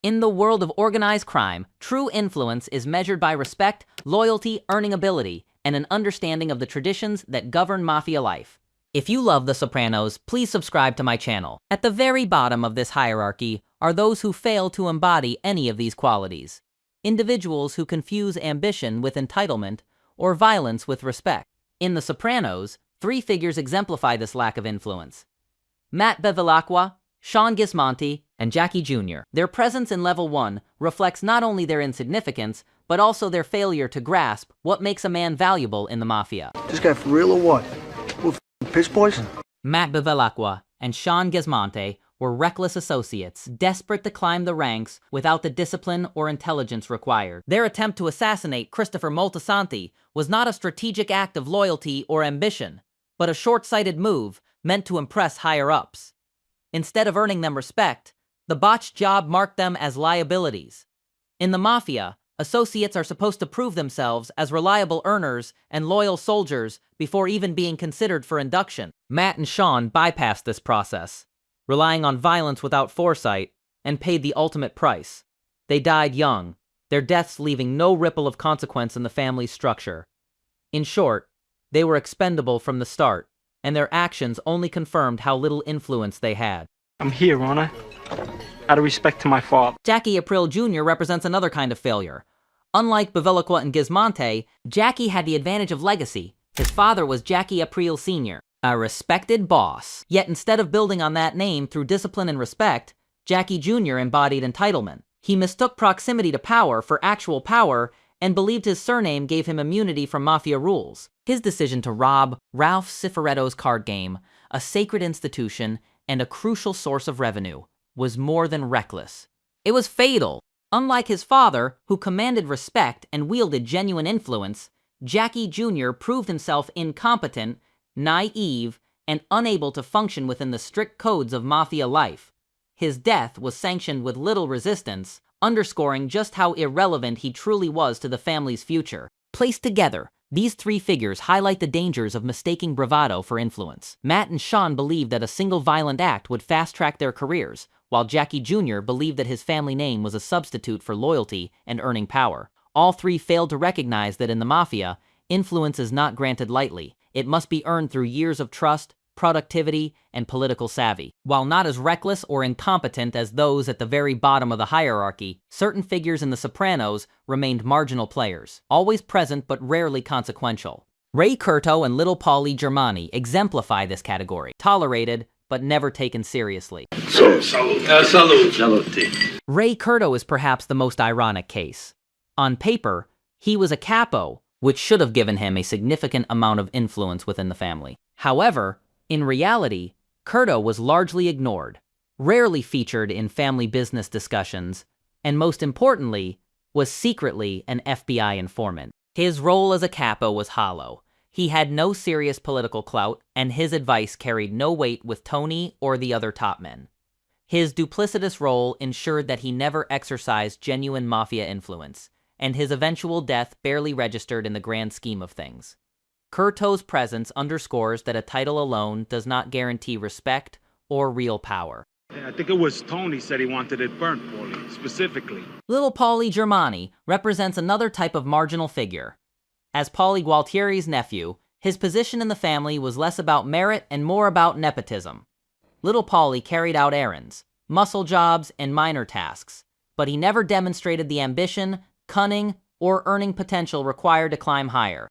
In the world of organized crime, true influence is measured by respect, loyalty, earning ability, and an understanding of the traditions that govern mafia life. If you love The Sopranos, please subscribe to my channel. At the very bottom of this hierarchy are those who fail to embody any of these qualities. Individuals who confuse ambition with entitlement or violence with respect. In The Sopranos, three figures exemplify this lack of influence: Matt Bevilacqua, Sean Gismonti, and Jackie Jr. Their presence in Level 1 reflects not only their insignificance, but also their failure to grasp what makes a man valuable in the mafia. This guy for real or what? We're piss boys? Matt Bevilacqua and Sean Gismonti were reckless associates, desperate to climb the ranks without the discipline or intelligence required. Their attempt to assassinate Christopher Moltisanti was not a strategic act of loyalty or ambition, but a short-sighted move meant to impress higher-ups. Instead of earning them respect, the botched job marked them as liabilities. In the mafia, associates are supposed to prove themselves as reliable earners and loyal soldiers before even being considered for induction. Matt and Sean bypassed this process, relying on violence without foresight, and paid the ultimate price. They died young, their deaths leaving no ripple of consequence in the family's structure. In short, they were expendable from the start, and their actions only confirmed how little influence they had. I'm here, aren't I? Out of respect to my father. Jackie Aprile Jr. represents another kind of failure. Unlike Bevilacqua and Gismonti, Jackie had the advantage of legacy. His father was Jackie Aprile Sr., a respected boss. Yet instead of building on that name through discipline and respect, Jackie Jr. embodied entitlement. He mistook proximity to power for actual power and believed his surname gave him immunity from mafia rules. His decision to rob Ralph Cifaretto's card game, a sacred institution and a crucial source of revenue, was more than reckless. It was fatal. Unlike his father, who commanded respect and wielded genuine influence, Jackie Jr. proved himself incompetent, naive, and unable to function within the strict codes of mafia life. His death was sanctioned with little resistance, underscoring just how irrelevant he truly was to the family's future. Placed together, these three figures highlight the dangers of mistaking bravado for influence. Matt and Sean believed that a single violent act would fast-track their careers, while Jackie Jr. believed that his family name was a substitute for loyalty and earning power. All three failed to recognize that in the mafia, influence is not granted lightly. It must be earned through years of trust, productivity, and political savvy. While not as reckless or incompetent as those at the very bottom of the hierarchy, certain figures in The Sopranos remained marginal players, always present but rarely consequential. Ray Curto and Little Paulie Germani exemplify this category, tolerated but never taken seriously. Salute. Ray Curto is perhaps the most ironic case. On paper, he was a capo, which should have given him a significant amount of influence within the family. However, in reality, Curto was largely ignored, rarely featured in family business discussions, and most importantly, was secretly an FBI informant. His role as a capo was hollow. He had no serious political clout, and his advice carried no weight with Tony or the other top men. His duplicitous role ensured that he never exercised genuine mafia influence, and his eventual death barely registered in the grand scheme of things. Curto's presence underscores that a title alone does not guarantee respect or real power. Yeah, I think it was Tony said he wanted it burnt, Paulie, specifically. Little Paulie Germani represents another type of marginal figure. As Paulie Gualtieri's nephew, his position in the family was less about merit and more about nepotism. Little Paulie carried out errands, muscle jobs, and minor tasks, but he never demonstrated the ambition, cunning, or earning potential required to climb higher.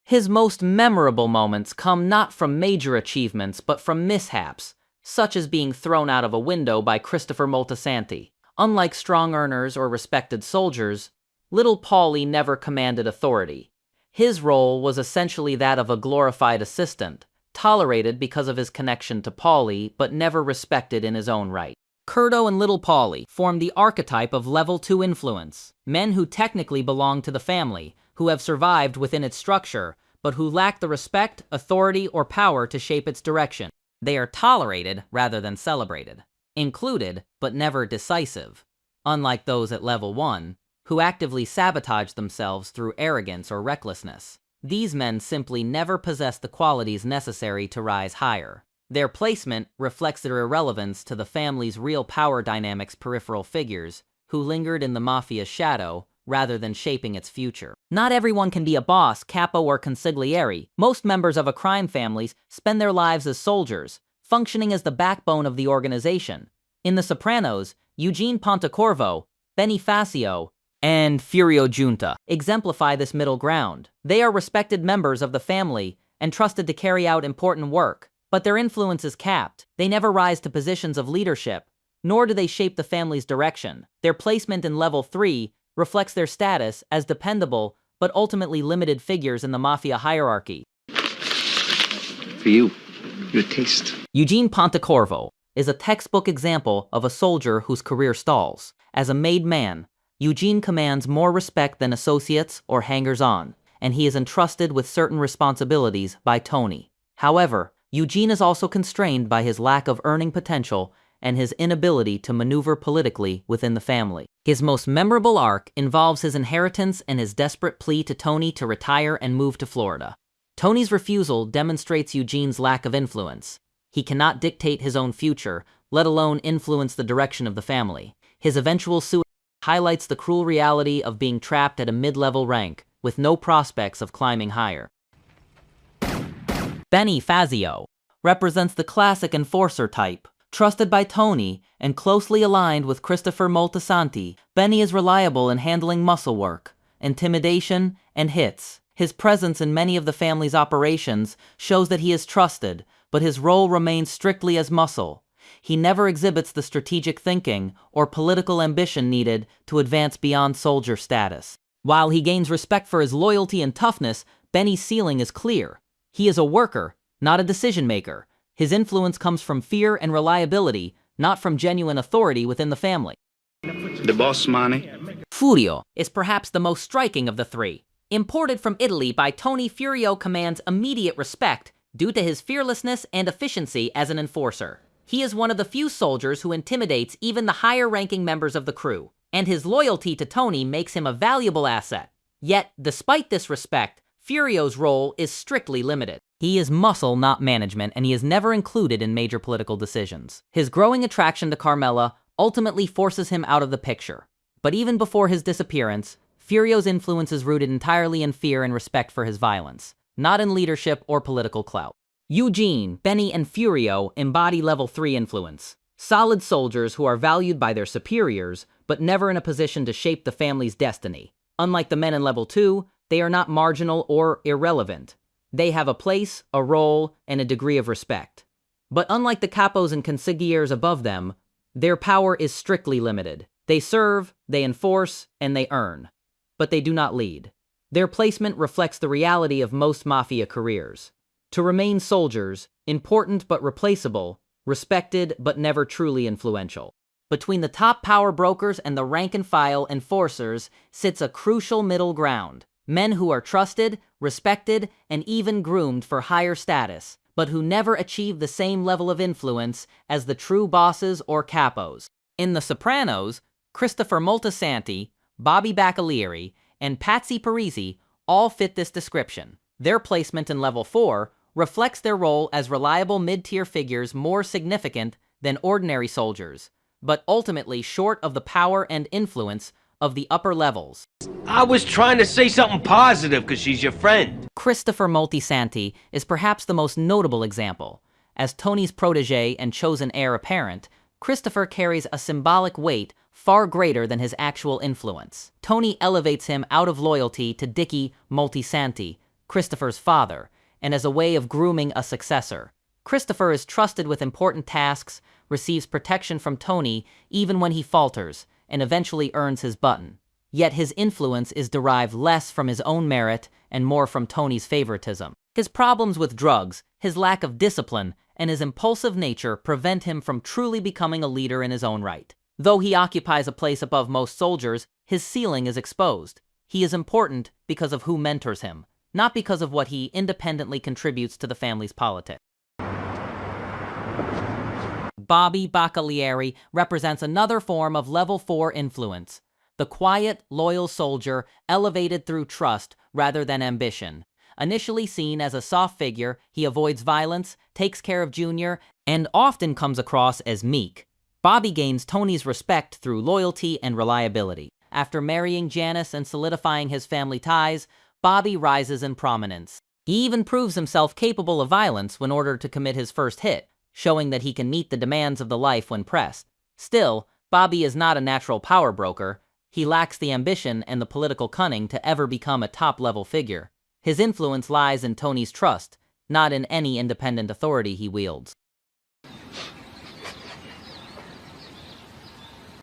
His most memorable moments come not from major achievements, but from mishaps, such as being thrown out of a window by Christopher Moltisanti. Unlike strong earners or respected soldiers, Little Paulie never commanded authority. His role was essentially that of a glorified assistant, tolerated because of his connection to Paulie, but never respected in his own right. Curto and Little Paulie formed the archetype of Level 2 influence, men who technically belong to the family, who have survived within its structure, but who lack the respect, authority, or power to shape its direction. They are tolerated rather than celebrated, included but never decisive, unlike those at Level 1, who actively sabotage themselves through arrogance or recklessness. These men simply never possess the qualities necessary to rise higher. Their placement reflects their irrelevance to the family's real power dynamics. Peripheral figures, who lingered in the Mafia's shadow rather than shaping its future. Not everyone can be a boss, capo, or consigliere. Most members of a crime family spend their lives as soldiers, functioning as the backbone of the organization. In The Sopranos, Eugene Pontecorvo, Bonifacio, and Furio Giunta exemplify this middle ground. They are respected members of the family and trusted to carry out important work, but their influence is capped. They never rise to positions of leadership, nor do they shape the family's direction. Their placement in level 3 reflects their status as dependable but ultimately limited figures in the Mafia hierarchy. For you, your taste. Eugene Pontecorvo is a textbook example of a soldier whose career stalls. As a made man, Eugene commands more respect than associates or hangers-on, and he is entrusted with certain responsibilities by Tony. However, Eugene is also constrained by his lack of earning potential and his inability to maneuver politically within the family. His most memorable arc involves his inheritance and his desperate plea to Tony to retire and move to Florida. Tony's refusal demonstrates Eugene's lack of influence. He cannot dictate his own future, let alone influence the direction of the family. His eventual suicide highlights the cruel reality of being trapped at a mid-level rank, with no prospects of climbing higher. Bonifacio represents the classic enforcer type. Trusted by Tony and closely aligned with Christopher Moltisanti, Benny is reliable in handling muscle work, intimidation, and hits. His presence in many of the family's operations shows that he is trusted, but his role remains strictly as muscle. He never exhibits the strategic thinking or political ambition needed to advance beyond soldier status. While he gains respect for his loyalty and toughness, Benny's ceiling is clear. He is a worker, not a decision-maker. His influence comes from fear and reliability, not from genuine authority within the family. The boss money. Furio is perhaps the most striking of the three. Imported from Italy by Tony, Furio commands immediate respect due to his fearlessness and efficiency as an enforcer. He is one of the few soldiers who intimidates even the higher-ranking members of the crew, and his loyalty to Tony makes him a valuable asset. Yet, despite this respect, Furio's role is strictly limited. He is muscle, not management, and he is never included in major political decisions. His growing attraction to Carmela ultimately forces him out of the picture. But even before his disappearance, Furio's influence is rooted entirely in fear and respect for his violence, not in leadership or political clout. Eugene, Benny, and Furio embody level 3 influence. Solid soldiers who are valued by their superiors, but never in a position to shape the family's destiny. Unlike the men in level 2, they are not marginal or irrelevant. They have a place, a role, and a degree of respect. But unlike the capos and consigliers above them, their power is strictly limited. They serve, they enforce, and they earn. But they do not lead. Their placement reflects the reality of most Mafia careers. To remain soldiers, important but replaceable, respected but never truly influential. Between the top power brokers and the rank-and-file enforcers sits a crucial middle ground. Men who are trusted, respected, and even groomed for higher status, but who never achieve the same level of influence as the true bosses or capos. In The Sopranos, Christopher Moltisanti, Bobby Bacalieri, and Patsy Parisi all fit this description. Their placement in level 4 reflects their role as reliable mid-tier figures more significant than ordinary soldiers, but ultimately short of the power and influence of the upper levels. I was trying to say something positive because she's your friend. Christopher Moltisanti is perhaps the most notable example. As Tony's protege and chosen heir apparent, Christopher carries a symbolic weight far greater than his actual influence. Tony elevates him out of loyalty to Dickie Moltisanti, Christopher's father, and as a way of grooming a successor. Christopher is trusted with important tasks, receives protection from Tony even when he falters, and eventually earns his button. Yet his influence is derived less from his own merit and more from Tony's favoritism. His problems with drugs, his lack of discipline, and his impulsive nature prevent him from truly becoming a leader in his own right. Though he occupies a place above most soldiers, his ceiling is exposed. He is important because of who mentors him, not because of what he independently contributes to the family's politics. Bobby Bacalieri represents another form of level 4 influence. The quiet, loyal soldier elevated through trust rather than ambition. Initially seen as a soft figure, he avoids violence, takes care of Junior, and often comes across as meek. Bobby gains Tony's respect through loyalty and reliability. After marrying Janice and solidifying his family ties, Bobby rises in prominence. He even proves himself capable of violence when ordered to commit his first hit, showing that he can meet the demands of the life when pressed. Still, Bobby is not a natural power broker. He lacks the ambition and the political cunning to ever become a top-level figure. His influence lies in Tony's trust, not in any independent authority he wields.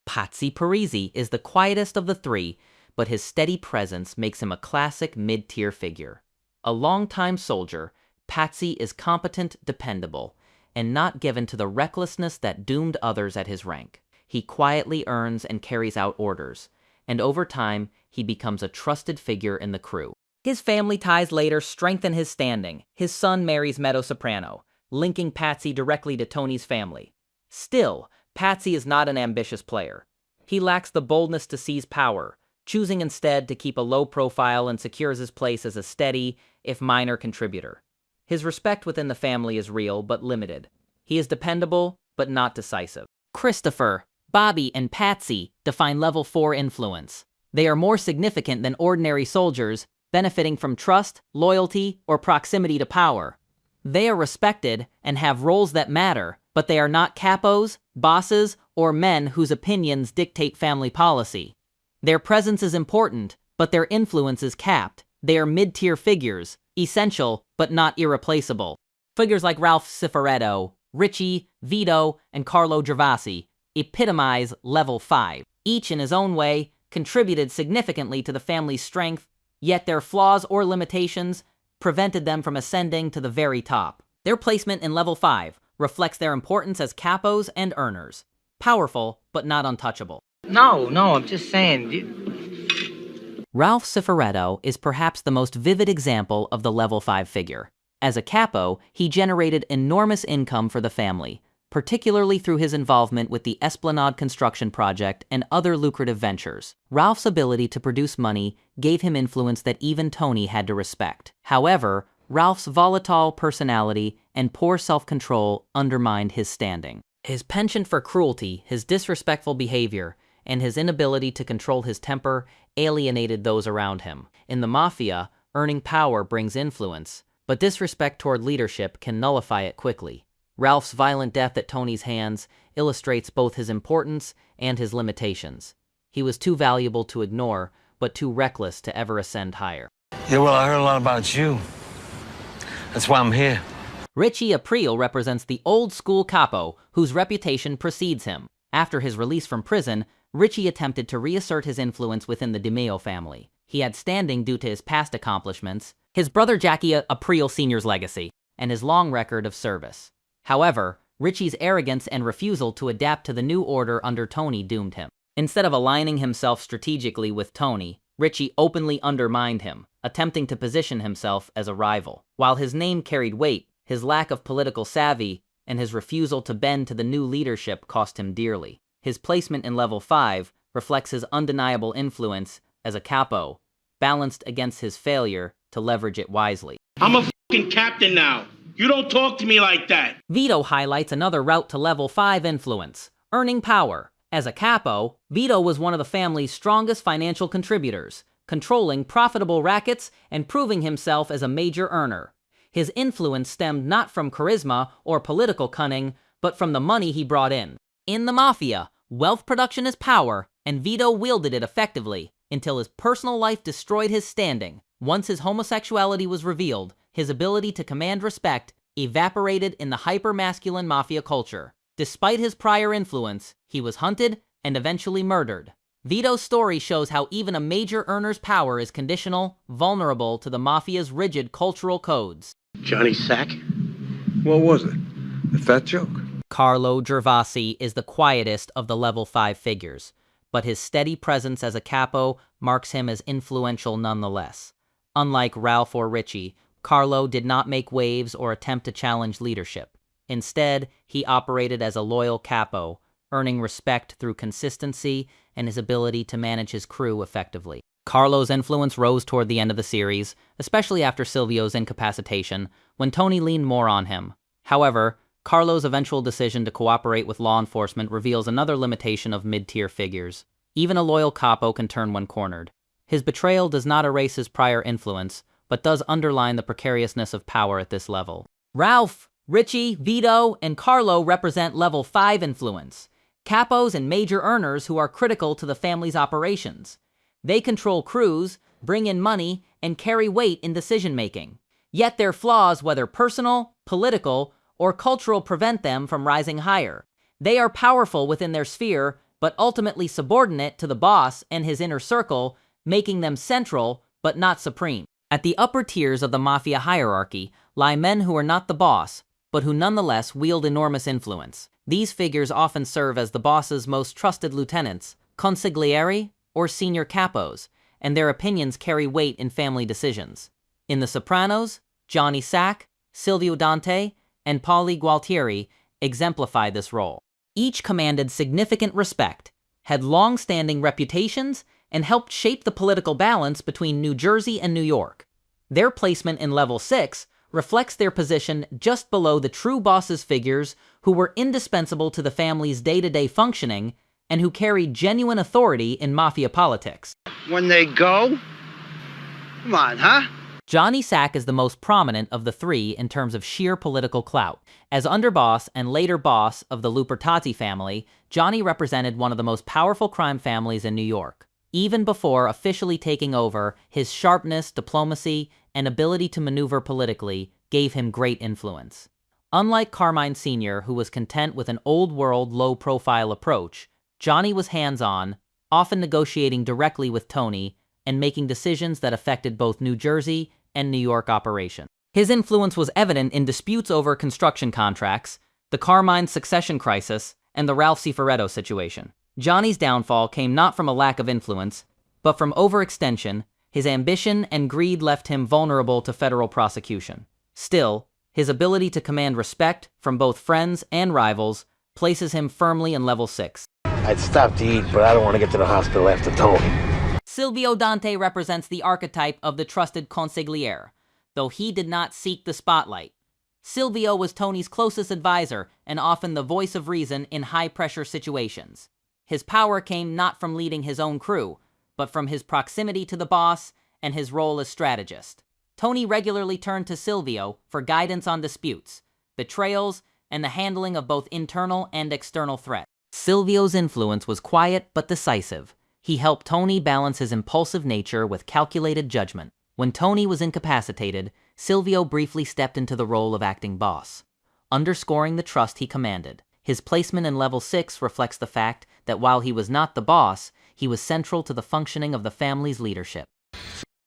Patsy Parisi is the quietest of the three, but his steady presence makes him a classic mid-tier figure. A longtime soldier, Patsy is competent, dependable, and not given to the recklessness that doomed others at his rank. He quietly earns and carries out orders, and over time, he becomes a trusted figure in the crew. His family ties later strengthen his standing. His son marries Meadow Soprano, linking Patsy directly to Tony's family. Still, Patsy is not an ambitious player. He lacks the boldness to seize power, choosing instead to keep a low profile and secures his place as a steady, if minor, contributor. His respect within the family is real but limited. He is dependable but not decisive. Christopher, Bobby, and Patsy define level 4 influence. They are more significant than ordinary soldiers, benefiting from trust, loyalty, or proximity to power. They are respected and have roles that matter, but they are not capos, bosses, or men whose opinions dictate family policy. Their presence is important, but their influence is capped. They are mid-tier figures, essential but not irreplaceable. Figures like Ralph Cifaretto, Richie, Vito, and Carlo Gervasi epitomize level 5. Each in his own way contributed significantly to the family's strength, yet their flaws or limitations prevented them from ascending to the very top. Their placement in level 5 reflects their importance as capos and earners. Powerful, but not untouchable. No, I'm just saying. Ralph Cifaretto is perhaps the most vivid example of the level 5 figure. As a capo, he generated enormous income for the family, particularly through his involvement with the Esplanade construction project and other lucrative ventures. Ralph's ability to produce money gave him influence that even Tony had to respect. However, Ralph's volatile personality and poor self-control undermined his standing. His penchant for cruelty, his disrespectful behavior, and his inability to control his temper alienated those around him. In the Mafia, earning power brings influence, but disrespect toward leadership can nullify it quickly. Ralph's violent death at Tony's hands illustrates both his importance and his limitations. He was too valuable to ignore, but too reckless to ever ascend higher. Yeah, well, I heard a lot about you. That's why I'm here. Richie Aprile represents the old-school capo whose reputation precedes him. After his release from prison, Richie attempted to reassert his influence within the DeMeo family. He had standing due to his past accomplishments, his brother Jackie Aprile Sr.'s legacy, and his long record of service. However, Richie's arrogance and refusal to adapt to the new order under Tony doomed him. Instead of aligning himself strategically with Tony, Richie openly undermined him, attempting to position himself as a rival. While his name carried weight, his lack of political savvy and his refusal to bend to the new leadership cost him dearly. His placement in level 5 reflects his undeniable influence as a capo, balanced against his failure to leverage it wisely. I'm a fucking captain now. You don't talk to me like that. Vito highlights another route to level 5 influence, earning power. As a capo, Vito was one of the family's strongest financial contributors, controlling profitable rackets and proving himself as a major earner. His influence stemmed not from charisma or political cunning, but from the money he brought in. In the Mafia, wealth production is power, and Vito wielded it effectively until his personal life destroyed his standing. Once his homosexuality was revealed, his ability to command respect evaporated in the hyper-masculine Mafia culture. Despite his prior influence, he was hunted and eventually murdered. Vito's story shows how even a major earner's power is conditional, vulnerable to the Mafia's rigid cultural codes. Johnny Sack? What was it? A fat joke? Carlo Gervasi is the quietest of the level 5 figures, but his steady presence as a capo marks him as influential nonetheless. Unlike Ralph or Richie, Carlo did not make waves or attempt to challenge leadership. Instead, he operated as a loyal capo, earning respect through consistency and his ability to manage his crew effectively. Carlo's influence rose toward the end of the series, especially after Silvio's incapacitation, when Tony leaned more on him. However, Carlo's eventual decision to cooperate with law enforcement reveals another limitation of mid-tier figures. Even a loyal capo can turn when cornered. His betrayal does not erase his prior influence, but does underline the precariousness of power at this level. Ralph, Richie, Vito, and Carlo represent level 5 influence, capos and major earners who are critical to the family's operations. They control crews, bring in money, and carry weight in decision-making. Yet their flaws, whether personal, political, or cultural, prevent them from rising higher. They are powerful within their sphere, but ultimately subordinate to the boss and his inner circle, making them central, but not supreme. At the upper tiers of the Mafia hierarchy lie men who are not the boss, but who nonetheless wield enormous influence. These figures often serve as the boss's most trusted lieutenants, consiglieri, or senior capos, and their opinions carry weight in family decisions. In The Sopranos, Johnny Sack, Silvio Dante, and Paulie Gualtieri exemplify this role. Each commanded significant respect, had long-standing reputations, and helped shape the political balance between New Jersey and New York. Their placement in level 6 reflects their position just below the true boss's figures who were indispensable to the family's day-to-day functioning and who carried genuine authority in Mafia politics. When they go? Come on, huh? Johnny Sack is the most prominent of the three in terms of sheer political clout. As underboss and later boss of the Lupertazzi family, Johnny represented one of the most powerful crime families in New York. Even before officially taking over, his sharpness, diplomacy, and ability to maneuver politically gave him great influence. Unlike Carmine Sr., who was content with an old-world, low-profile approach, Johnny was hands-on, often negotiating directly with Tony and making decisions that affected both New Jersey and New York operations. His influence was evident in disputes over construction contracts, the Carmine succession crisis, and the Ralph Cifaretto situation. Johnny's downfall came not from a lack of influence, but from overextension. His ambition and greed left him vulnerable to federal prosecution. Still, his ability to command respect from both friends and rivals places him firmly in level 6. I'd stop to eat, but I don't want to get to the hospital after Tony. Silvio Dante represents the archetype of the trusted consigliere, though he did not seek the spotlight. Silvio was Tony's closest advisor and often the voice of reason in high-pressure situations. His power came not from leading his own crew, but from his proximity to the boss and his role as strategist. Tony regularly turned to Silvio for guidance on disputes, betrayals, and the handling of both internal and external threats. Silvio's influence was quiet but decisive. He helped Tony balance his impulsive nature with calculated judgment. When Tony was incapacitated, Silvio briefly stepped into the role of acting boss, underscoring the trust he commanded. His placement in level 6 reflects the fact that while he was not the boss, he was central to the functioning of the family's leadership.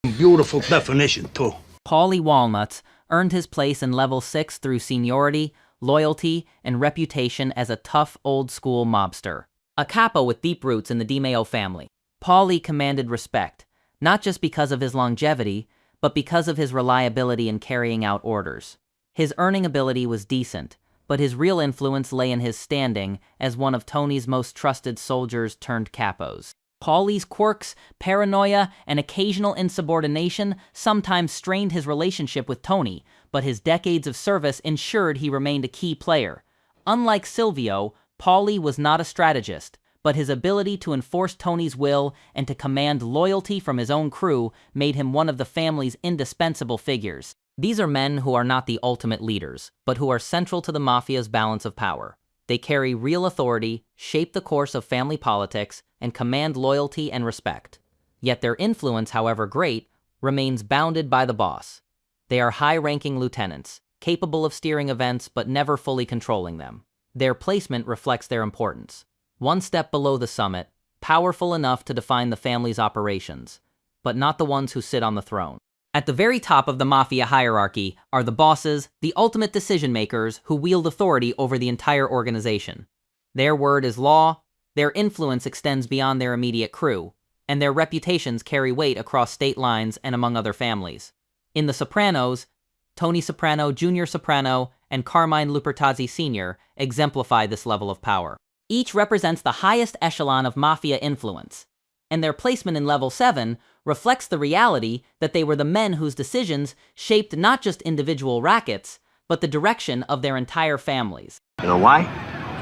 Beautiful definition, too. Paulie Walnuts earned his place in level 6 through seniority, loyalty, and reputation as a tough, old-school mobster. A capo with deep roots in the DiMeo family, Paulie commanded respect, not just because of his longevity, but because of his reliability in carrying out orders. His earning ability was decent, but his real influence lay in his standing as one of Tony's most trusted soldiers turned capos. Paulie's quirks, paranoia, and occasional insubordination sometimes strained his relationship with Tony, but his decades of service ensured he remained a key player. Unlike Silvio, Paulie was not a strategist, but his ability to enforce Tony's will and to command loyalty from his own crew made him one of the family's indispensable figures. These are men who are not the ultimate leaders, but who are central to the Mafia's balance of power. They carry real authority, shape the course of family politics, and command loyalty and respect. Yet their influence, however great, remains bounded by the boss. They are high-ranking lieutenants, capable of steering events but never fully controlling them. Their placement reflects their importance. One step below the summit, powerful enough to define the family's operations, but not the ones who sit on the throne. At the very top of the Mafia hierarchy are the bosses, the ultimate decision-makers who wield authority over the entire organization. Their word is law, their influence extends beyond their immediate crew, and their reputations carry weight across state lines and among other families. In The Sopranos, Tony Soprano, Jr. Soprano, and Carmine Lupertazzi Sr. exemplify this level of power. Each represents the highest echelon of Mafia influence, and their placement in level 7 reflects the reality that they were the men whose decisions shaped not just individual rackets, but the direction of their entire families. You know why?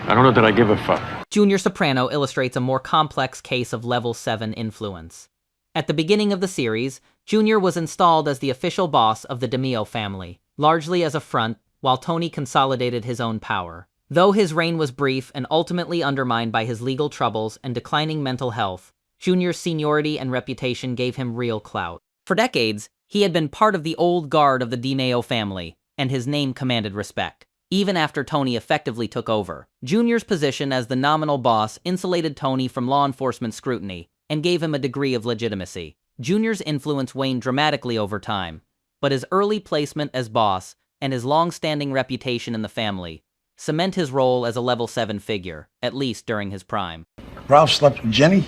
I don't know that I give a fuck. Junior Soprano illustrates a more complex case of level 7 influence. At the beginning of the series, Junior was installed as the official boss of the DeMeo family, largely as a front, while Tony consolidated his own power. Though his reign was brief and ultimately undermined by his legal troubles and declining mental health, Junior's seniority and reputation gave him real clout. For decades, he had been part of the old guard of the DeMeo family, and his name commanded respect. Even after Tony effectively took over, Junior's position as the nominal boss insulated Tony from law enforcement scrutiny and gave him a degree of legitimacy. Junior's influence waned dramatically over time, but his early placement as boss and his long-standing reputation in the family cement his role as a level 7 figure, at least during his prime. Ralph slept with Jenny?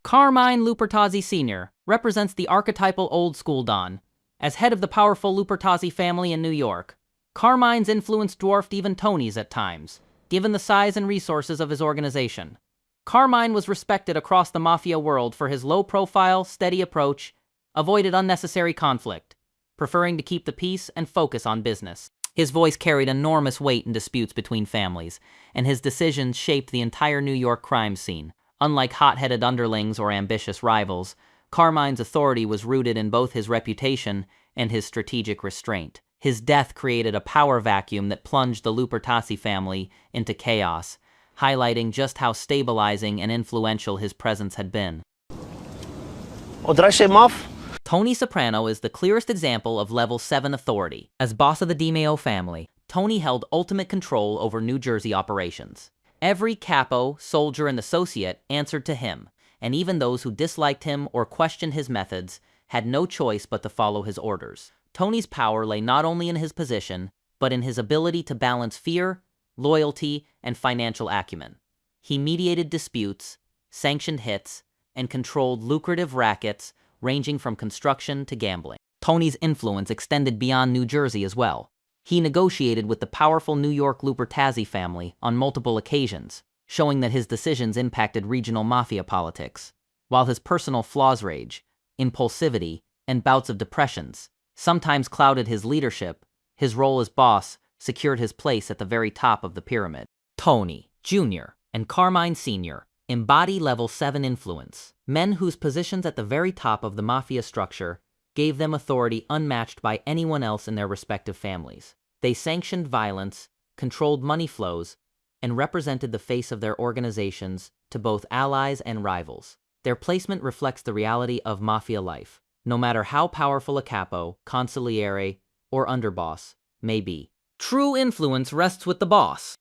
Carmine Lupertazzi Sr. represents the archetypal old-school Don. As head of the powerful Lupertazzi family in New York, Carmine's influence dwarfed even Tony's at times, given the size and resources of his organization. Carmine was respected across the Mafia world for his low-profile, steady approach, avoided unnecessary conflict, preferring to keep the peace and focus on business. His voice carried enormous weight in disputes between families, and his decisions shaped the entire New York crime scene. Unlike hot-headed underlings or ambitious rivals, Carmine's authority was rooted in both his reputation and his strategic restraint. His death created a power vacuum that plunged the Lupertazzi family into chaos, highlighting just how stabilizing and influential his presence had been. Oh, did I say muff? Tony Soprano is the clearest example of level 7 authority. As boss of the DeMeo family, Tony held ultimate control over New Jersey operations. Every capo, soldier, and associate answered to him, and even those who disliked him or questioned his methods had no choice but to follow his orders. Tony's power lay not only in his position, but in his ability to balance fear, loyalty, and financial acumen. He mediated disputes, sanctioned hits, and controlled lucrative rackets ranging from construction to gambling. Tony's influence extended beyond New Jersey as well. He negotiated with the powerful New York Lupertazzi family on multiple occasions, showing that his decisions impacted regional mafia politics, while his personal flaws, rage, impulsivity, and bouts of depressions sometimes clouded his leadership. His role as boss secured his place at the very top of the pyramid. Tony, Jr., and Carmine Sr. embody level 7 influence, men whose positions at the very top of the mafia structure gave them authority unmatched by anyone else in their respective families. They sanctioned violence, controlled money flows, and represented the face of their organizations to both allies and rivals. Their placement reflects the reality of mafia life, no matter how powerful a capo, consigliere, or underboss may be. True influence rests with the boss.